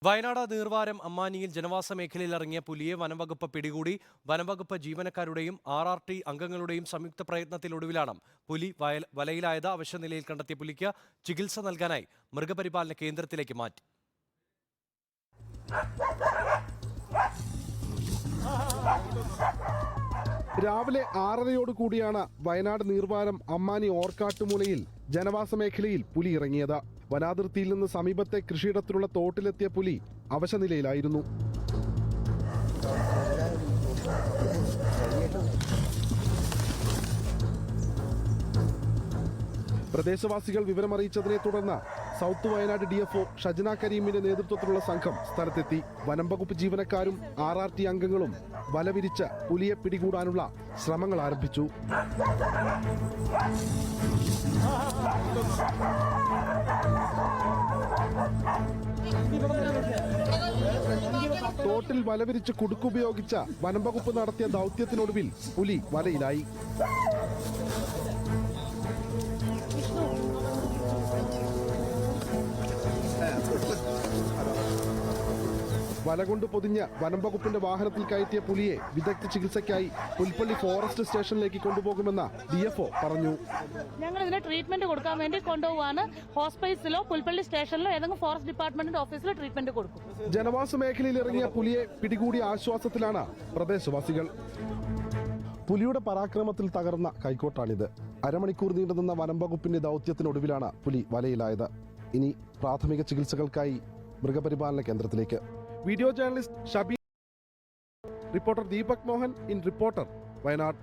വയനാട് നീർവാരം അമ്മാനിയിൽ ജനവാസ മേഖലയിൽ ഇറങ്ങിയ പുലിയെ വനംവകുപ്പ് പിടികൂടി. വനംവകുപ്പ് ജീവനക്കാരുടെയും RRT അംഗങ്ങളുടെയും സംയുക്ത പ്രയത്നത്തിലൊടുവിലാണ് പുലി വലയിലായത്. അവശനിലയിൽ കണ്ടെത്തിയ പുലിക്ക് ചികിത്സ നൽകാനായി മൃഗപരിപാലന കേന്ദ്രത്തിലേക്ക് മാറ്റി. രാവിലെ 6:30 വയനാട് നീർവാരം അമ്മാനി ഓർക്കാട്ടുമൂലയിൽ ജനവാസ മേഖലയിൽ പുലി ഇറങ്ങിയത്. വനാതിർത്തിയിൽ നിന്ന് സമീപത്തെ കൃഷിയിടത്തിലുള്ള തോട്ടിലെത്തിയ പുലി അവശനിലയിലായിരുന്നു. പ്രദേശവാസികൾ വിവരമറിയിച്ചതിനെ തുടർന്ന് സൗത്ത് വയനാട് DFO ഷജന കരീമിന്റെ നേതൃത്വത്തിലുള്ള സംഘം സ്ഥലത്തെത്തി. വനം വകുപ്പ് ജീവനക്കാരും RRT അംഗങ്ങളും വലവിരിച്ച് പുലിയെ പിടികൂടാനുള്ള ശ്രമങ്ങൾ ആരംഭിച്ചു. തോട്ടിൽ വലവിരിച്ച് കുടുക്കുപയോഗിച്ച വനം വകുപ്പ് നടത്തിയ ദൗത്യത്തിനൊടുവിൽ പുലി വലയിലായി. വല കൊണ്ട് പൊതിഞ്ഞ് വനം വകുപ്പിന്റെ വാഹനത്തിൽ കയറ്റിയ പുലിയെ വിദഗ്ധ ചികിത്സയ്ക്കായി പുൽപ്പള്ളി ഫോറസ്റ്റ് സ്റ്റേഷനിലേക്ക് കൊണ്ടുപോകുമെന്ന് DFO പറഞ്ഞു. ഞങ്ങൾ ഇതിന് ട്രീറ്റ്മെന്റ് കൊടുക്കാൻ വേണ്ടി കൊണ്ടുപോവാണ്. ഹോസ്പിറ്റലിലോ പുൽപ്പള്ളി സ്റ്റേഷനിലോ ഏതെങ്കിലും ഫോറസ്റ്റ് ഡിപ്പാർട്ട്മെന്റിന്റെ ഓഫീസിലോ ട്രീറ്റ്മെന്റ് കൊടുക്കും. ജനവാസ മേഖലയിൽ ഇറങ്ങിയ പുലിയെ പിടികൂടിയ ആശ്വാസത്തിലാണ് പ്രദേശവാസികൾ. പുലിയുടെ പരാക്രമത്തിൽ തകർന്ന കൈക്കോട്ടാണിത്. അരമണിക്കൂർ നീണ്ടുനിന്ന വനം വകുപ്പിന്റെ ദൗത്യത്തിനൊടുവിലാണ് പുലി വലയിലായത്. ഇനി പ്രാഥമിക ചികിത്സകൾക്കായി മൃഗപരിപാലന കേന്ദ്രത്തിലേക്ക്. Video journalist Shabeer, reporter Deepak Mohan in reporter, Wayanad.